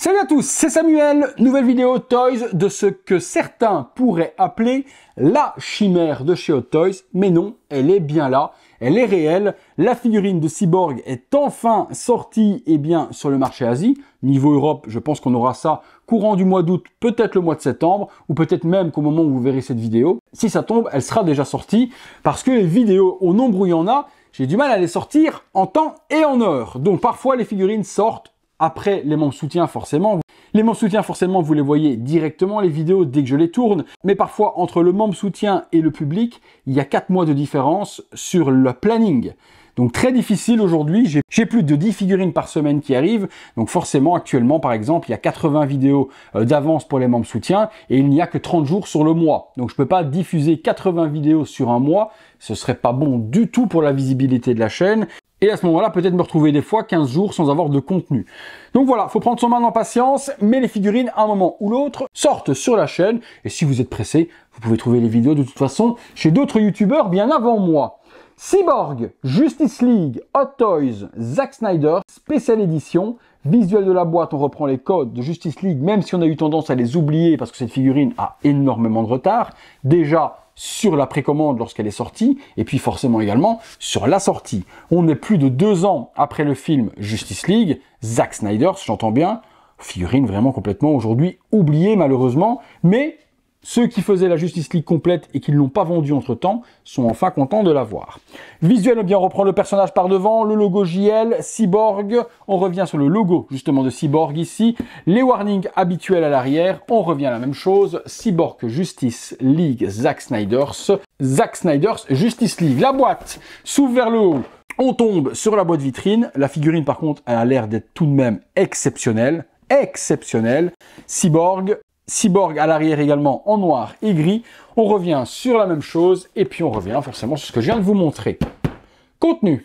Salut à tous, c'est Samuel, nouvelle vidéo Toys de ce que certains pourraient appeler la chimère de chez Hot Toys, mais non, elle est bien là, elle est réelle. La figurine de Cyborg est enfin sortie sur le marché Asie. Niveau Europe, je pense qu'on aura ça courant du mois d'août, peut-être le mois de septembre, ou peut-être même qu'au moment où vous verrez cette vidéo. Si ça tombe, elle sera déjà sortie, parce que les vidéos, au nombre où il y en a, j'ai du mal à les sortir en temps et en heure. Donc parfois les figurines sortent après les membres soutiens forcément. Les membres soutiens forcément vous les voyez directement les vidéos dès que je les tourne, mais parfois entre le membre soutien et le public, il y a 4 mois de différence sur le planning. Donc très difficile aujourd'hui, j'ai plus de 10 figurines par semaine qui arrivent, donc forcément actuellement par exemple il y a 80 vidéos d'avance pour les membres soutiens et il n'y a que 30 jours sur le mois. Donc je peux pas diffuser 80 vidéos sur un mois, ce serait pas bon du tout pour la visibilité de la chaîne. Et à ce moment-là, peut-être me retrouver des fois 15 jours sans avoir de contenu. Donc voilà, faut prendre son mal en patience, mais les figurines, à un moment ou l'autre, sortent sur la chaîne. Et si vous êtes pressé, vous pouvez trouver les vidéos de toute façon chez d'autres youtubeurs bien avant moi. Cyborg, Justice League, Hot Toys, Zack Snyder, spéciale édition. Visuel de la boîte, on reprend les codes de Justice League, même si on a eu tendance à les oublier parce que cette figurine a énormément de retard. Déjà, sur la précommande lorsqu'elle est sortie, et puis forcément également sur la sortie. On est plus de 2 ans après le film Justice League, Zack Snyder, j'entends bien, figurine vraiment complètement aujourd'hui oubliée malheureusement, mais ceux qui faisaient la Justice League complète et qui ne l'ont pas vendue entre-temps sont enfin contents de l'avoir. Visuel, on reprend le personnage par devant, le logo JL, Cyborg, on revient sur le logo justement de Cyborg ici, les warnings habituels à l'arrière, on revient à la même chose, Cyborg Justice League Zack Snyder's Justice League. La boîte s'ouvre vers le haut, on tombe sur la boîte vitrine, la figurine par contre elle a l'air d'être tout de même exceptionnelle, Cyborg à l'arrière également en noir et gris. On revient sur la même chose et puis on revient forcément sur ce que je viens de vous montrer. Contenu.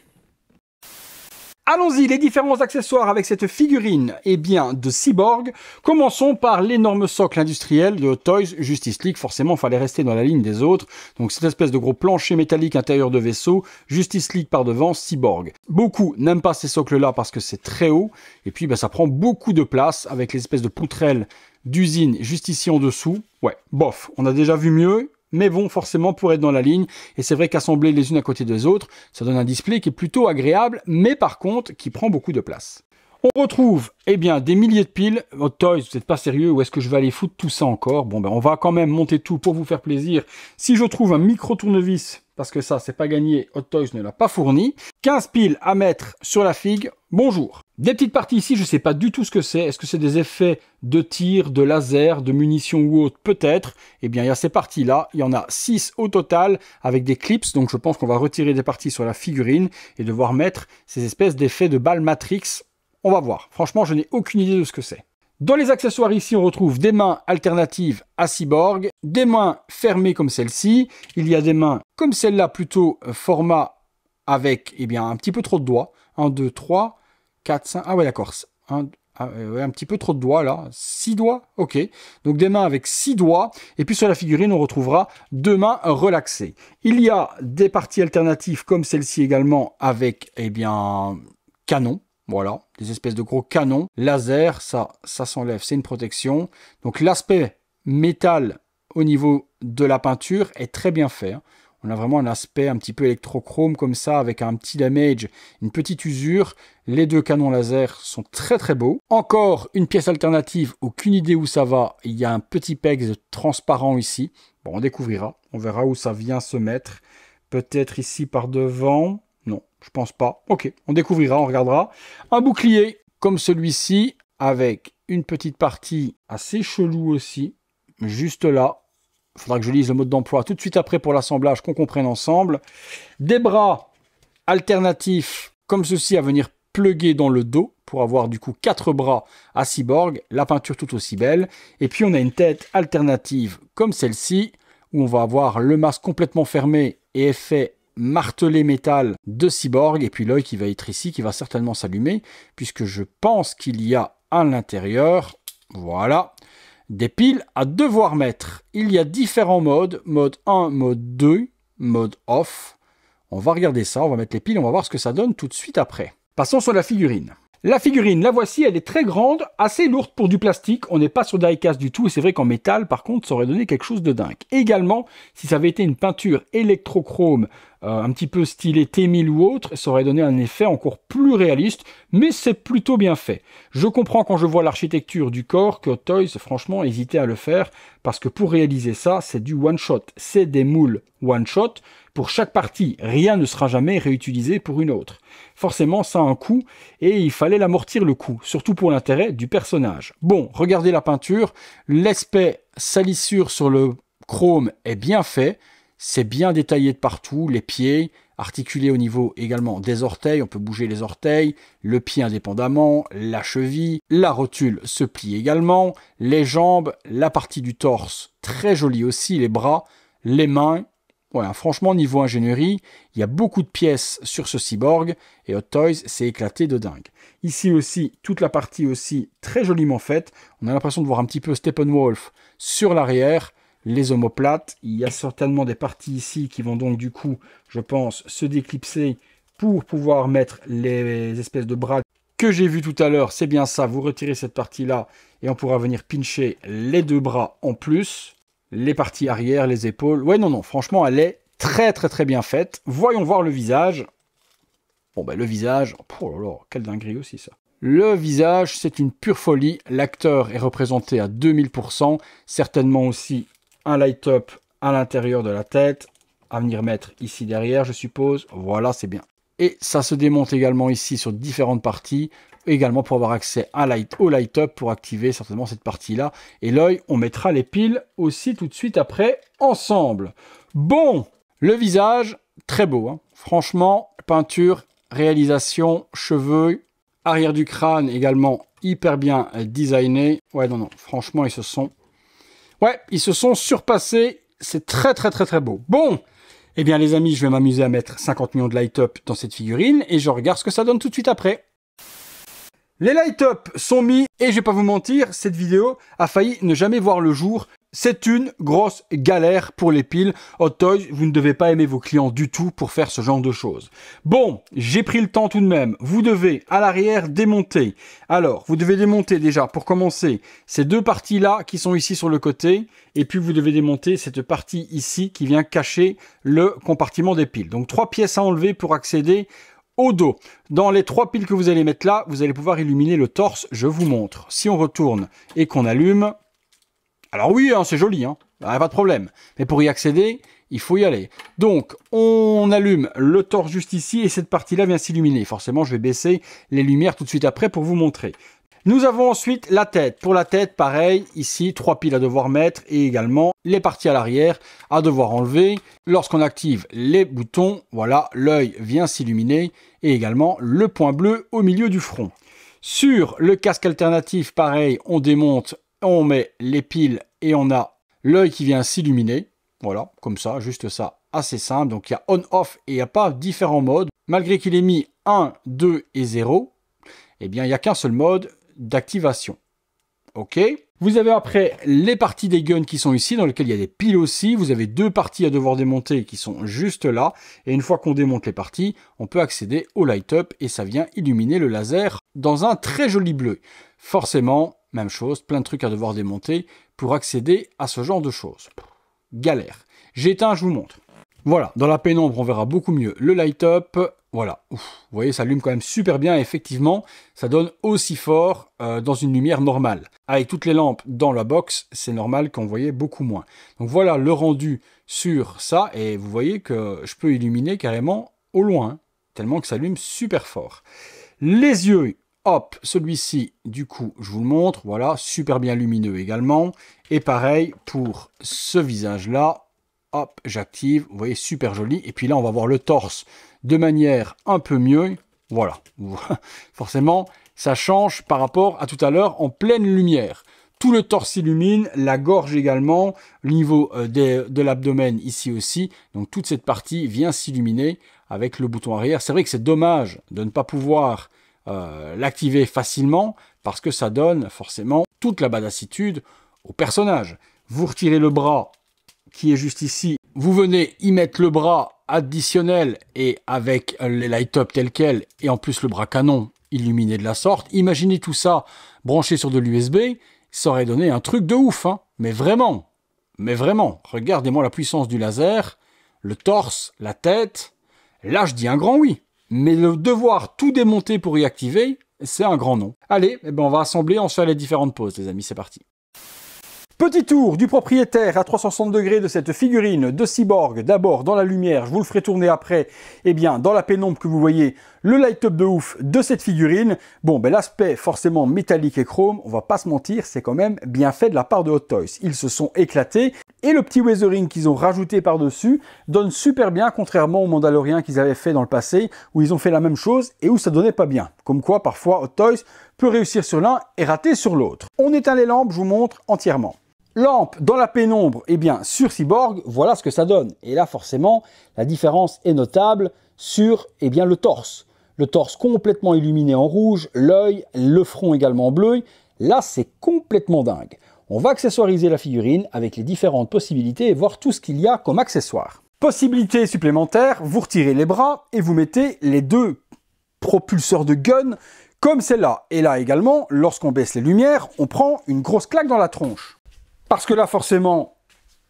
Allons-y, les différents accessoires avec cette figurine de Cyborg. Commençons par l'énorme socle industriel de Hot Toys Justice League. Forcément, il fallait rester dans la ligne des autres. Donc cette espèce de gros plancher métallique intérieur de vaisseau, Justice League par devant, Cyborg. Beaucoup n'aiment pas ces socles-là parce que c'est très haut. Et puis ça prend beaucoup de place avec les espèces de poutrelles d'usine juste ici en dessous. Ouais, bof, on a déjà vu mieux. Mais bon, forcément, pour être dans la ligne, et c'est vrai qu'assembler les unes à côté des autres, ça donne un display qui est plutôt agréable, mais par contre, qui prend beaucoup de place. On retrouve, des milliers de piles. Hot Toys, vous n'êtes pas sérieux, où est-ce que je vais aller foutre tout ça encore? Bon, on va quand même monter tout pour vous faire plaisir. Si je trouve un micro-tournevis, parce que ça, c'est pas gagné, Hot Toys ne l'a pas fourni. 15 piles à mettre sur la figue, bonjour. Des petites parties ici, je sais pas du tout ce que c'est. Est-ce que c'est des effets de tir, de laser, de munitions ou autre? Peut-être. Il y a ces parties-là. Il y en a 6 au total avec des clips. Donc je pense qu'on va retirer des parties sur la figurine et devoir mettre ces espèces d'effets de balles Matrix. On va voir. Franchement, je n'ai aucune idée de ce que c'est. Dans les accessoires ici, on retrouve des mains alternatives à Cyborg, des mains fermées comme celle-ci. Il y a des mains comme celle-là, plutôt format avec un petit peu trop de doigts. 1, 2, 3, 4, 5... Ah ouais, d'accord. Un petit peu trop de doigts là. 6 doigts, ok. Donc des mains avec 6 doigts. Et puis sur la figurine, on retrouvera 2 mains relaxées. Il y a des parties alternatives comme celle-ci également avec, canon. Voilà, des espèces de gros canons. Laser, ça s'enlève, c'est une protection. Donc l'aspect métal au niveau de la peinture est très bien fait. Hein. On a vraiment un aspect un petit peu électrochrome comme ça, avec un petit damage, une petite usure. Les 2 canons laser sont très très beaux. Encore une pièce alternative, aucune idée où ça va. Il y a un petit pegs transparent ici. Bon, on découvrira, on verra où ça vient se mettre. Peut-être ici par devant. Non, je pense pas. Ok, on découvrira, on regardera. Un bouclier comme celui-ci, avec une petite partie assez chelou aussi, juste là. Il faudra que je lise le mode d'emploi tout de suite après pour l'assemblage, qu'on comprenne ensemble. Des bras alternatifs comme ceci à venir plugger dans le dos pour avoir du coup 4 bras à Cyborg, la peinture tout aussi belle. Et puis on a une tête alternative comme celle-ci où on va avoir le masque complètement fermé et effet martelé métal de Cyborg. Et puis l'œil qui va être ici, qui va certainement s'allumer puisque je pense qu'il y a à l'intérieur, voilà, des piles à devoir mettre. Il y a différents modes, mode 1, mode 2, mode off. On va regarder ça, on va mettre les piles, on va voir ce que ça donne tout de suite après. Passons sur la figurine. La figurine, la voici, elle est très grande, assez lourde pour du plastique. On n'est pas sur die-cast du tout. Et c'est vrai qu'en métal, par contre, ça aurait donné quelque chose de dingue. Également, si ça avait été une peinture électrochrome, un petit peu stylé T1000 ou autre, ça aurait donné un effet encore plus réaliste. Mais c'est plutôt bien fait. Je comprends quand je vois l'architecture du corps que Hot Toys, franchement, hésitait à le faire. Parce que pour réaliser ça, c'est du one-shot. C'est des moules one-shot. Pour chaque partie, rien ne sera jamais réutilisé pour une autre. Forcément, ça a un coût et il fallait l'amortir le coût, surtout pour l'intérêt du personnage. Bon, regardez la peinture, l'aspect salissure sur le chrome est bien fait, c'est bien détaillé de partout, les pieds, articulés au niveau également des orteils, on peut bouger les orteils, le pied indépendamment, la cheville, la rotule se plie également, les jambes, la partie du torse, très jolie aussi, les bras, les mains. Ouais, franchement, niveau ingénierie, il y a beaucoup de pièces sur ce cyborg et Hot Toys s'est éclaté de dingue. Ici aussi, toute la partie aussi très joliment faite. On a l'impression de voir un petit peu Steppenwolf sur l'arrière, les omoplates. Il y a certainement des parties ici qui vont donc du coup, je pense, se déclipser pour pouvoir mettre les espèces de bras que j'ai vu tout à l'heure. C'est bien ça, vous retirez cette partie-là et on pourra venir pincher les deux bras en plus. Les parties arrière, les épaules. Ouais, non, franchement, elle est très bien faite. Voyons voir le visage. Bon, ben, le visage... Oh là là, quelle dinguerie aussi, ça. Le visage, c'est une pure folie. L'acteur est représenté à 2000%. Certainement aussi un light-up à l'intérieur de la tête. À venir mettre ici derrière, je suppose. Voilà, c'est bien. Et ça se démonte également ici sur différentes parties. Également pour avoir accès au light-up pour activer certainement cette partie-là. Et l'œil, on mettra les piles aussi tout de suite après ensemble. Bon, le visage, très beau. Hein. Franchement, peinture, réalisation, cheveux, arrière du crâne également hyper bien designé. Ouais, non, franchement, ils se sont surpassés. C'est très beau. Bon, eh bien les amis, je vais m'amuser à mettre 50 millions de light-up dans cette figurine et je regarde ce que ça donne tout de suite après. Les light-up sont mis et je vais pas vous mentir, cette vidéo a failli ne jamais voir le jour. C'est une grosse galère pour les piles. Hot Toys, vous ne devez pas aimer vos clients du tout pour faire ce genre de choses. Bon, j'ai pris le temps tout de même. Vous devez à l'arrière démonter. Alors, vous devez démonter déjà pour commencer ces deux parties-là qui sont ici sur le côté. Et puis vous devez démonter cette partie ici qui vient cacher le compartiment des piles. Donc 3 pièces à enlever pour accéder au dos. Dans les 3 piles que vous allez mettre là, vous allez pouvoir illuminer le torse. Je vous montre. Si on retourne et qu'on allume... Alors oui, hein, c'est joli, hein, pas de problème. Mais pour y accéder, il faut y aller. Donc, on allume le torse juste ici et cette partie-là vient s'illuminer. Forcément, je vais baisser les lumières tout de suite après pour vous montrer. Nous avons ensuite la tête. Pour la tête, pareil, ici, 3 piles à devoir mettre et également les parties à l'arrière à devoir enlever. Lorsqu'on active les boutons, voilà, l'œil vient s'illuminer et également le point bleu au milieu du front. Sur le casque alternatif, pareil, on démonte, on met les piles et on a l'œil qui vient s'illuminer. Voilà, comme ça, juste ça, assez simple. Donc il y a on-off et il n'y a pas différents modes. Malgré qu'il ait mis 1, 2 et 0, eh bien il n'y a qu'un seul mode d'activation. Ok. Vous avez après les parties des guns qui sont ici, dans lesquelles il y a des piles aussi. Vous avez 2 parties à devoir démonter qui sont juste là. Et une fois qu'on démonte les parties, on peut accéder au light-up et ça vient illuminer le laser dans un très joli bleu. Forcément, même chose, plein de trucs à devoir démonter pour accéder à ce genre de choses. Galère. J'éteins, je vous montre. Voilà, dans la pénombre, on verra beaucoup mieux le light-up. Voilà, ouf, vous voyez, ça allume quand même super bien. Effectivement, ça donne aussi fort dans une lumière normale. Avec toutes les lampes dans la box, c'est normal qu'on voyait beaucoup moins. Donc voilà le rendu sur ça. Et vous voyez que je peux illuminer carrément au loin, tellement que ça allume super fort. Les yeux, hop, celui-ci, du coup, je vous le montre. Voilà, super bien lumineux également. Et pareil pour ce visage-là. Hop, j'active, vous voyez, super joli. Et puis là, on va voir le torse de manière un peu mieux. Voilà, forcément, ça change par rapport à tout à l'heure en pleine lumière. Tout le torse s'illumine, la gorge également, le niveau de l'abdomen ici aussi. Donc toute cette partie vient s'illuminer avec le bouton arrière. C'est vrai que c'est dommage de ne pas pouvoir l'activer facilement parce que ça donne forcément toute la badassitude au personnage. Vous retirez le bras qui est juste ici, vous venez y mettre le bras additionnel et avec les light-up tel quel et en plus le bras canon illuminé de la sorte. Imaginez tout ça branché sur de l'USB, ça aurait donné un truc de ouf, hein. Mais vraiment, regardez-moi la puissance du laser, le torse, la tête. Là, je dis un grand oui. Mais le devoir tout démonter pour y activer, c'est un grand non. Allez, eh ben on va assembler, on se fait les différentes poses, les amis, c'est parti. Petit tour du propriétaire à 360 degrés de cette figurine de Cyborg. D'abord dans la lumière, je vous le ferai tourner après. Eh bien, dans la pénombre que vous voyez, le light-up de ouf de cette figurine. Bon, ben l'aspect forcément métallique et chrome, on va pas se mentir, c'est quand même bien fait de la part de Hot Toys. Ils se sont éclatés et le petit weathering qu'ils ont rajouté par-dessus donne super bien, contrairement au Mandalorian qu'ils avaient fait dans le passé, où ils ont fait la même chose et où ça donnait pas bien. Comme quoi, parfois, Hot Toys peut réussir sur l'un et rater sur l'autre. On éteint les lampes, je vous montre entièrement. Lampe dans la pénombre, eh bien sur Cyborg, voilà ce que ça donne. Et là forcément, la différence est notable sur le torse. Le torse complètement illuminé en rouge, l'œil, le front également bleu. Là c'est complètement dingue. On va accessoiriser la figurine avec les différentes possibilités et voir tout ce qu'il y a comme accessoire. Possibilité supplémentaire, vous retirez les bras et vous mettez les deux propulseurs de gun comme celle-là. Et là également, lorsqu'on baisse les lumières, on prend une grosse claque dans la tronche. Parce que là, forcément,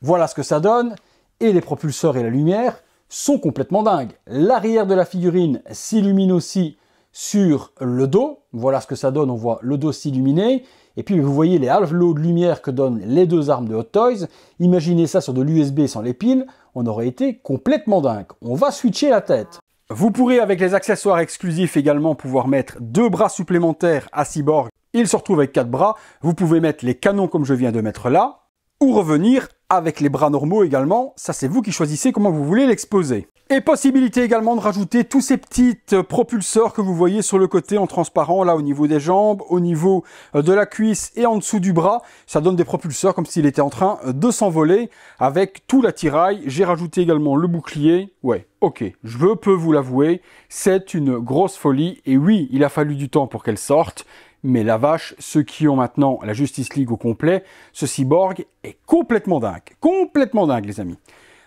voilà ce que ça donne. Et les propulseurs et la lumière sont complètement dingues. L'arrière de la figurine s'illumine aussi sur le dos. Voilà ce que ça donne, on voit le dos s'illuminer. Et puis, vous voyez les halos de lumière que donnent les deux armes de Hot Toys. Imaginez ça sur de l'USB sans les piles, on aurait été complètement dingue. On va switcher la tête. Vous pourrez, avec les accessoires exclusifs également, pouvoir mettre 2 bras supplémentaires à Cyborg. Il se retrouve avec 4 bras. Vous pouvez mettre les canons comme je viens de mettre là, ou revenir avec les bras normaux également. Ça, c'est vous qui choisissez comment vous voulez l'exposer. Et possibilité également de rajouter tous ces petits propulseurs que vous voyez sur le côté en transparent, là au niveau des jambes, au niveau de la cuisse et en dessous du bras. Ça donne des propulseurs comme s'il était en train de s'envoler avec tout l'attirail. J'ai rajouté également le bouclier. Ouais, ok, je peux vous l'avouer, c'est une grosse folie. Et oui, il a fallu du temps pour qu'elle sorte. Mais la vache, ceux qui ont maintenant la Justice League au complet, ce Cyborg est complètement dingue. Complètement dingue, les amis.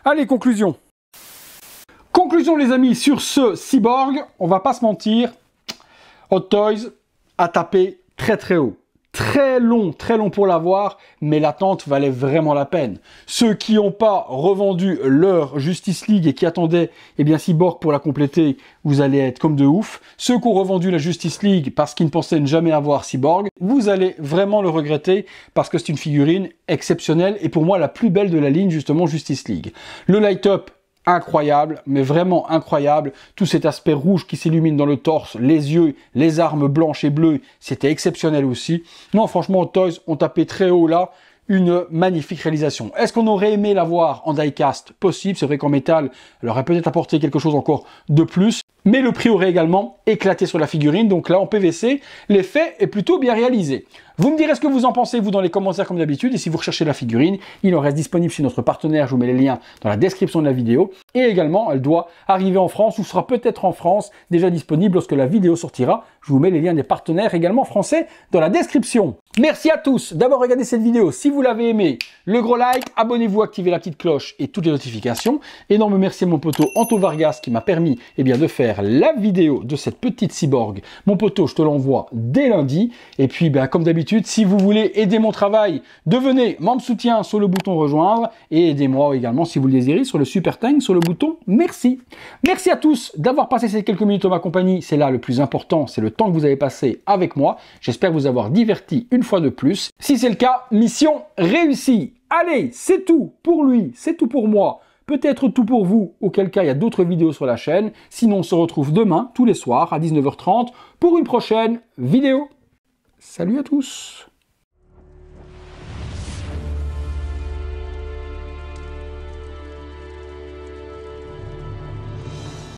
Allez, conclusion. Conclusion, les amis, sur ce Cyborg, on va pas se mentir, Hot Toys a tapé très très haut. Très long pour l'avoir, mais l'attente valait vraiment la peine. Ceux qui n'ont pas revendu leur Justice League et qui attendaient Cyborg pour la compléter, vous allez être comme de ouf. Ceux qui ont revendu la Justice League parce qu'ils ne pensaient ne jamais avoir Cyborg, vous allez vraiment le regretter parce que c'est une figurine exceptionnelle et pour moi la plus belle de la ligne justement Justice League. Le light-up, incroyable, mais vraiment incroyable. Tout cet aspect rouge qui s'illumine dans le torse, les yeux, les armes blanches et bleues, c'était exceptionnel aussi. Non, franchement, Hot Toys ont tapé très haut là. Une magnifique réalisation. Est-ce qu'on aurait aimé la voir en die-cast? Possible, c'est vrai qu'en métal, elle aurait peut-être apporté quelque chose encore de plus, mais le prix aurait également éclaté sur la figurine, donc là en PVC, l'effet est plutôt bien réalisé. Vous me direz ce que vous en pensez, vous, dans les commentaires comme d'habitude, et si vous recherchez la figurine, il en reste disponible chez notre partenaire, je vous mets les liens dans la description de la vidéo, et également, elle doit arriver en France, ou sera peut-être en France, déjà disponible lorsque la vidéo sortira. Je vous mets les liens des partenaires également français dans la description. Merci à tous d'avoir regardé cette vidéo. Si vous l'avez aimé, le gros like, abonnez-vous, activez la petite cloche et toutes les notifications. Énorme merci à mon poteau Anto Vargas qui m'a permis de faire la vidéo de cette petite Cyborg. Mon poteau, je te l'envoie dès lundi. Et puis, comme d'habitude, si vous voulez aider mon travail, devenez membre soutien sur le bouton rejoindre et aidez-moi également si vous le désirez sur le super thanks sur le bouton merci. Merci à tous d'avoir passé ces quelques minutes en ma compagnie. C'est là le plus important, c'est le temps que vous avez passé avec moi. J'espère vous avoir diverti une fois de plus. Si c'est le cas, mission réussie. Allez, c'est tout pour lui, c'est tout pour moi. Peut-être tout pour vous, auquel cas il y a d'autres vidéos sur la chaîne. Sinon, on se retrouve demain, tous les soirs, à 19h30, pour une prochaine vidéo. Salut à tous!